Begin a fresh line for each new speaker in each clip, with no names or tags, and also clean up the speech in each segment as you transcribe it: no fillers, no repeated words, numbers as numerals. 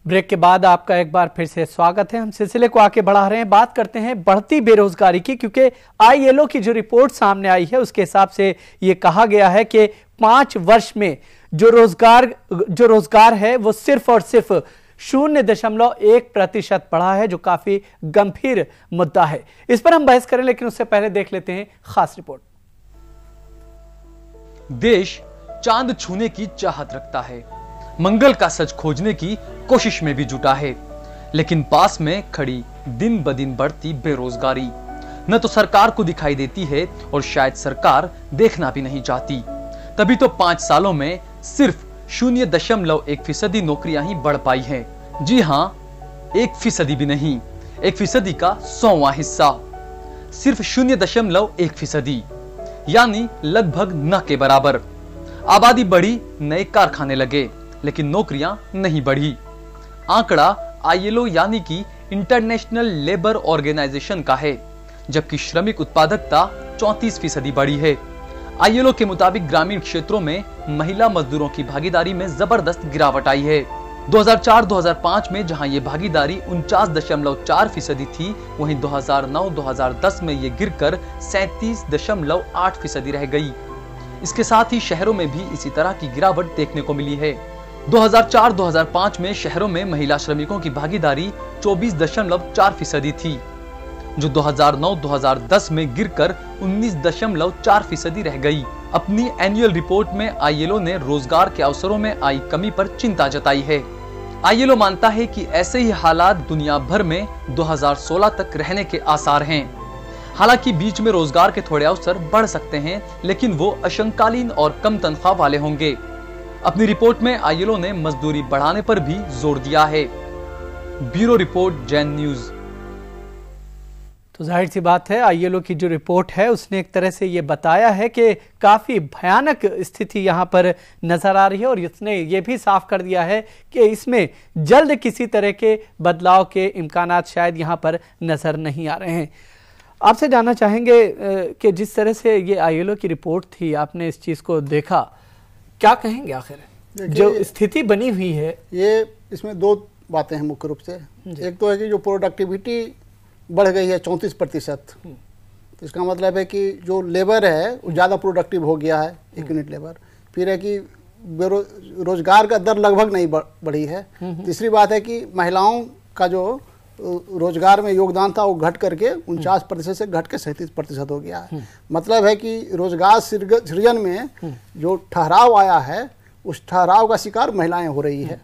Break के बाद आपका एक बार फिर से स्वागत है। हम सिलसिले को आगे बढ़ा रहे हैं, बात करते हैं बढ़ती बेरोजगारी की, क्योंकि आईएलओ की जो रिपोर्ट सामने आई है उसके हिसाब से ये कहा गया है कि 5 वर्ष में जो रोजगार है वो सिर्फ और सिर्फ 0.1% बढ़ा है, जो काफी गंभीर मुद्दा है। इस पर हम बहस करें, लेकिन उससे पहले देख लेते हैं खास रिपोर्ट।
देश चांद छूने की चाहत रखता है, मंगल का सच खोजने की कोशिश में भी जुटा है, लेकिन पास में खड़ी दिन ब दिन बढ़ती बेरोजगारी न तो सरकार को दिखाई देती है और शायद सरकार देखना भी नहीं चाहती। तभी तो 5 सालों में सिर्फ 0.1% नौकरियां ही बढ़ पाई हैं। जी हां, 1% भी नहीं, 1% का 100वां हिस्सा, सिर्फ 0.1%, यानी लगभग न के बराबर। आबादी बढ़ी, नए कारखाने लगे, लेकिन नौकरियां नहीं बढ़ी। आंकड़ा आईएलओ यानी कि इंटरनेशनल लेबर ऑर्गेनाइजेशन का है, जबकि श्रमिक उत्पादकता 34% बढ़ी है। आईएलओ के मुताबिक ग्रामीण क्षेत्रों में महिला मजदूरों की भागीदारी में जबरदस्त गिरावट आई है। 2004-2005 में जहां ये भागीदारी 49.4% थी, वहीं 2009-2010 में ये गिरकर 37.8% रह गई। इसके साथ ही शहरों में भी इसी तरह की गिरावट देखने को मिली है। 2004-2005 में शहरों में महिला श्रमिकों की भागीदारी 24.4% थी, जो 2009-2010 में गिरकर 19.4% रह गई। अपनी एनुअल रिपोर्ट में आईएलओ ने रोजगार के अवसरों में आई कमी पर चिंता जताई है। आईएलओ मानता है कि ऐसे ही हालात दुनिया भर में 2016 तक रहने के आसार हैं। हालांकि बीच में रोजगार के थोड़े अवसर बढ़ सकते हैं, लेकिन वो अशंकालीन और कम तनख्वाह वाले होंगे। अपनी रिपोर्ट में आईएलओ ने मजदूरी बढ़ाने पर भी जोर दिया है। Bureau report, Jain news.
तो जाहिर सी बात है, आईएलओ की जो रिपोर्ट है उसने एक तरह से ये बताया है कि काफ़ी भयानक स्थिति यहाँ पर नज़र आ रही है, और इसने ये भी साफ कर दिया है कि इसमें जल्द किसी तरह के बदलाव के इम्कानात शायद यहाँ पर नज़र नहीं आ रहे हैं। आपसे जानना चाहेंगे कि जिस तरह से ये आईएलओ की रिपोर्ट थी, आपने इस चीज़ को देखा, क्या कहेंगे आखिर जो स्थिति बनी हुई है? ये
इसमें 2 बातें हैं मुख्य रूप से। एक तो है कि जो प्रोडक्टिविटी बढ़ गई है 34%, तो इसका मतलब है कि जो लेबर है वो ज़्यादा प्रोडक्टिव हो गया है, 1 यूनिट लेबर। फिर है कि रोजगार का दर लगभग नहीं बढ़ी है। तीसरी बात है कि महिलाओं का जो रोजगार में योगदान था वो घट करके 49% से घट के 37% हो गया है। मतलब है कि रोजगार सृजन में जो ठहराव आया है, उस ठहराव का शिकार महिलाएं हो रही है।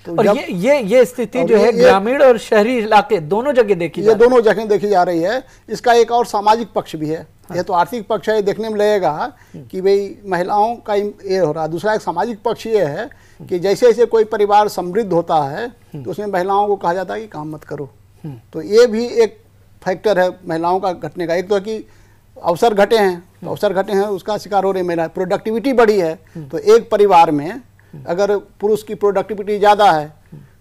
तो और ये स्थिति जो है ग्रामीण और शहरी इलाके दोनों जगह
देखी जा रही है। इसका एक और सामाजिक पक्ष भी है। यह तो आर्थिक पक्ष है, देखने में लगेगा कि भाई महिलाओं का ये हो रहा है। दूसरा एक सामाजिक पक्ष ये है कि जैसे जैसे कोई परिवार समृद्ध होता है तो उसमें महिलाओं को कहा जाता है कि काम मत करो। तो ये भी एक फैक्टर है महिलाओं का घटने का। एक तो है कि अवसर घटे हैं, उसका शिकार हो रही महिला। प्रोडक्टिविटी बढ़ी है, तो एक परिवार में अगर पुरुष की प्रोडक्टिविटी ज़्यादा है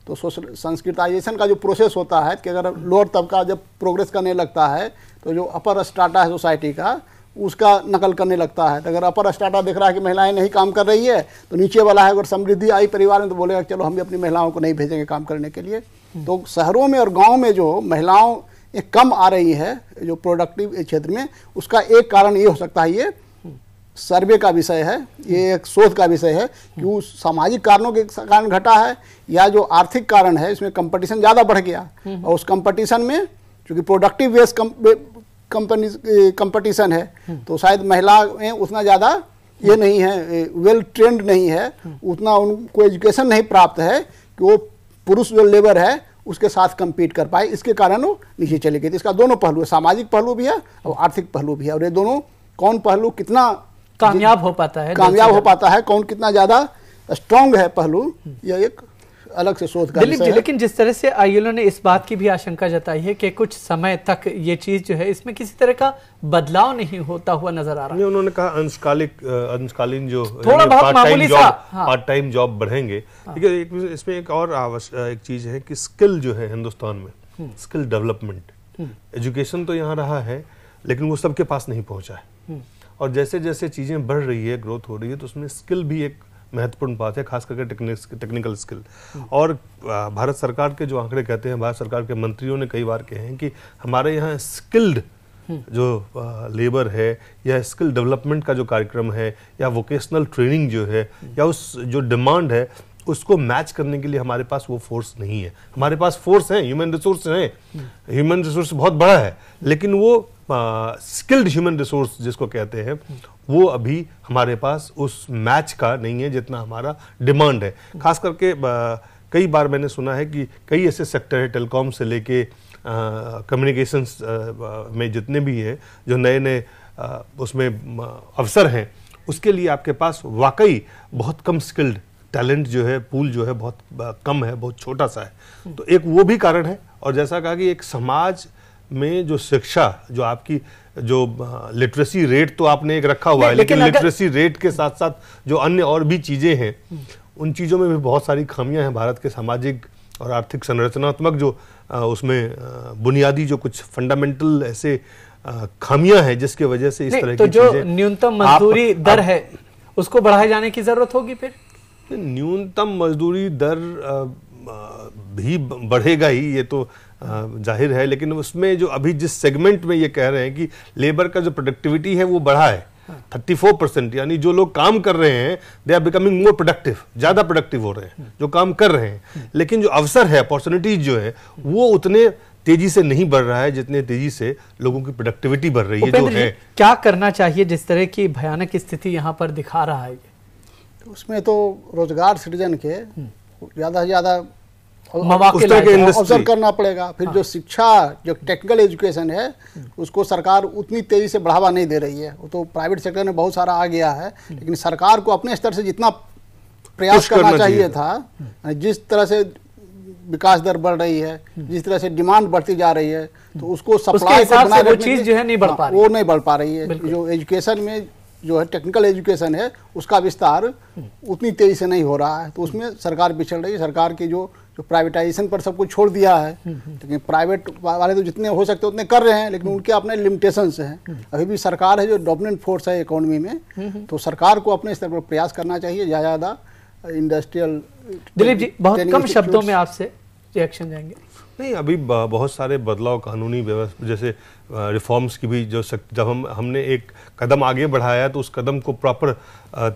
तो सोशल संस्कृताइजेशन का जो प्रोसेस होता है कि अगर लोअर तबका जब प्रोग्रेस करने लगता है तो जो अपर स्ट्राटा है सोसाइटी का, उसका नकल करने लगता है। तो अगर अपर स्ट्राटा देख रहा है कि महिलाएं नहीं काम कर रही है, तो नीचे वाला है अगर समृद्धि आई परिवार में तो बोलेगा चलो हम भी अपनी महिलाओं को नहीं भेजेंगे काम करने के लिए। तो शहरों में और गाँव में जो महिलाओं कम आ रही है जो प्रोडक्टिव क्षेत्र में, उसका एक कारण ये हो सकता है, ये सर्वे का विषय है, ये एक शोध का विषय है कि उस सामाजिक कारणों के कारण घटा है या जो आर्थिक कारण है, इसमें कंपटीशन ज़्यादा बढ़ गया। और उस कंपटीशन में चूँकि प्रोडक्टिव बेस्ड कंपटीशन है, तो शायद महिलाएं उतना ज़्यादा ये नहीं है, वेल ट्रेंड नहीं है, उतना उनको एजुकेशन नहीं प्राप्त है कि वो पुरुष जो लेबर है उसके साथ compete कर पाए। इसके कारण वो नीचे चले गए। तो इसका दोनों पहलू है, सामाजिक पहलू भी है और आर्थिक पहलू भी है। और ये दोनों कौन पहलू कितना
कामयाब हो पाता है,
कौन कितना ज्यादा स्ट्रांग है पहलू, यह एक अलग से शोध का विषय है।
लेकिन जिस तरह से आईएलओ ने इस बात की भी आशंका जताई है कि कुछ समय तक ये चीज जो है इसमें किसी तरह का बदलाव नहीं होता हुआ नजर आ रहा है।
उन्होंने कहा अंशकालीन जो
थोड़ा बहुत मामूली सा
पार्ट टाइम जॉब बढ़ेंगे। इसमें एक और एक चीज है कि स्किल जो है हिंदुस्तान में, स्किल डेवलपमेंट, एजुकेशन तो यहाँ रहा है लेकिन वो सबके पास नहीं पहुंचा है। और जैसे जैसे चीजें बढ़ रही है, ग्रोथ हो रही है, तो उसमें स्किल भी एक महत्वपूर्ण बात है, खास करके टेक्निकल स्किल। और भारत सरकार के जो आंकड़े कहते हैं, भारत सरकार के मंत्रियों ने कई बार कहे हैं कि हमारे यहाँ स्किल्ड जो लेबर है या स्किल डेवलपमेंट का जो कार्यक्रम है या वोकेशनल ट्रेनिंग जो है या उस जो डिमांड है उसको मैच करने के लिए हमारे पास वो फोर्स नहीं है। हमारे पास फोर्स है, ह्यूमन रिसोर्स है, ह्यूमन रिसोर्स बहुत बड़ा है, लेकिन वो स्किल्ड ह्यूमन रिसोर्स जिसको कहते हैं वो अभी हमारे पास उस मैच का नहीं है जितना हमारा डिमांड है। खास करके कई बार मैंने सुना है कि कई ऐसे सेक्टर है, टेलीकॉम से लेके कम्युनिकेशंस में जितने भी हैं जो नए नए उसमें अवसर हैं, उसके लिए आपके पास वाकई बहुत कम स्किल्ड टैलेंट जो है, पूल जो है बहुत कम है, बहुत छोटा सा है। तो एक वो भी कारण है। और जैसा कहा कि एक समाज में जो शिक्षा, जो आपकी जो लिटरेसी रेट तो आपने एक रखा हुआ है, लेकिन लिटरेसी रेट के साथ साथ जो अन्य और भी चीजें हैं उन चीजों में भी बहुत सारी खामियां हैं। भारत के सामाजिक और आर्थिक संरचनात्मक जो उसमें बुनियादी जो कुछ फंडामेंटल ऐसे खामियां हैं जिसके वजह से इस तरह की
जो न्यूनतम मजदूरी दर है उसको बढ़ाए जाने की जरूरत होगी। फिर
न्यूनतम मजदूरी दर भी बढ़ेगा ही, ये तो जाहिर है, लेकिन उसमें जो अभी जिस सेगमेंट में ये कह रहे हैं कि लेबर का जो प्रोडक्टिविटी है वो बढ़ा है 34%, यानी जो लोग काम कर रहे हैं they are becoming more productive, ज्यादा प्रोडक्टिव हो रहे हैं जो काम कर रहे हैं, लेकिन जो अवसर है, अपॉर्चुनिटीज जो है वो उतने तेजी से नहीं बढ़ रहा है जितने तेजी से लोगों की प्रोडक्टिविटी बढ़ रही है। जो है
क्या करना चाहिए जिस तरह की भयानक स्थिति यहाँ पर दिखा रहा है?
उसमें तो रोजगार सृजन के ज्यादा से ज्यादा
अवसर
करना पड़ेगा। फिर जो शिक्षा, जो टेक्निकल एजुकेशन है उसको सरकार उतनी तेजी से बढ़ावा नहीं दे रही है। वो तो प्राइवेट सेक्टर में बहुत सारा आ गया है, लेकिन सरकार को अपने स्तर से जितना प्रयास करना चाहिए था, जिस तरह से विकास दर बढ़ रही है, जिस तरह से डिमांड बढ़ती जा रही है, तो उसको सप्लाई को बनाए
वो चीज जो है नहीं बढ़ पा रही,
वो नहीं बढ़ पा रही है। जो एजुकेशन में जो है टेक्निकल एजुकेशन है उसका विस्तार उतनी तेजी से नहीं हो रहा है, तो उसमें सरकार पिछड़ रही है। सरकार की जो प्राइवेटाइजेशन पर सब कुछ छोड़ दिया है, लेकिन प्राइवेट वाले तो जितने हो सकते उतने कर रहे हैं, लेकिन उनके अपने लिमिटेशंस हैं। अभी भी सरकार है जो डोमिनेंट फोर्स है इकोनॉमी में, तो सरकार को अपने स्तर पर प्रयास करना चाहिए, ज़्यादा इंडस्ट्रियल।
दिलीप जी, बहुत कम शब्दों में आपसे रिएक्शन जाएंगे।
नहीं, अभी बहुत सारे बदलाव कानूनी व्यवस्था जैसे रिफॉर्म्स की भी जो जब हमने एक कदम आगे बढ़ाया तो उस कदम को प्रॉपर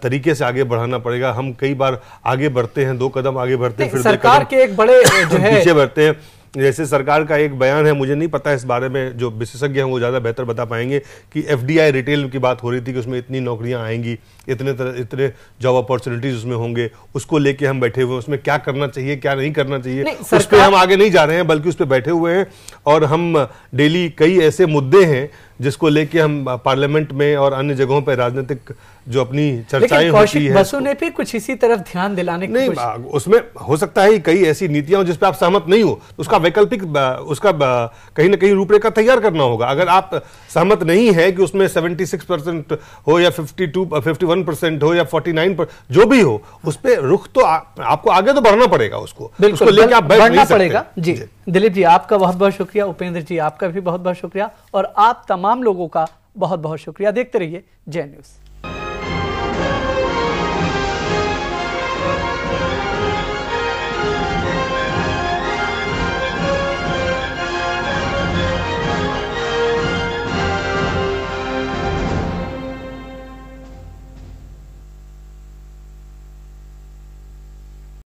तरीके से आगे बढ़ाना पड़ेगा। हम कई बार आगे बढ़ते हैं, 2 कदम आगे बढ़ते हैं, फिर
सरकार के एक बड़े जो है
पीछे बढ़ते हैं। जैसे सरकार का एक बयान है, मुझे नहीं पता इस बारे में, जो विशेषज्ञ हैं वो ज़्यादा बेहतर बता पाएंगे, कि FDI रिटेल की बात हो रही थी कि उसमें इतनी नौकरियां आएंगी, इतने जॉब अपॉर्चुनिटीज उसमें होंगे, उसको लेके हम बैठे हुए हैं। उसमें क्या करना चाहिए क्या नहीं करना चाहिए उस पर हम आगे नहीं जा रहे हैं, बल्कि उस पर बैठे हुए हैं। और हम डेली कई ऐसे मुद्दे हैं जिसको लेके हम पार्लियामेंट में और अन्य जगहों पर राजनीतिक जो अपनी चर्चाएं होती है,
बसु ने भी कुछ इसी तरफ ध्यान दिलाने की
नहीं, उसमें हो सकता है कई ऐसी नीतियां जिस पे आप सहमत नहीं हो, तो उसका वैकल्पिक उसका कहीं ना कहीं रूपरेखा तैयार करना होगा। अगर आप सहमत नहीं है कि उसमें 76% हो या 51% हो या 49%, जो भी हो, उस पर रुख तो आपको आगे तो बढ़ना पड़ेगा, उसको लेकर आप बढ़ना पड़ेगा।
जी दिलीप जी, आपका बहुत बहुत शुक्रिया। उपेंद्र जी, आपका भी बहुत बहुत शुक्रिया, और आप तमाम लोगों का बहुत बहुत शुक्रिया। देखते रहिए जय न्यूज़।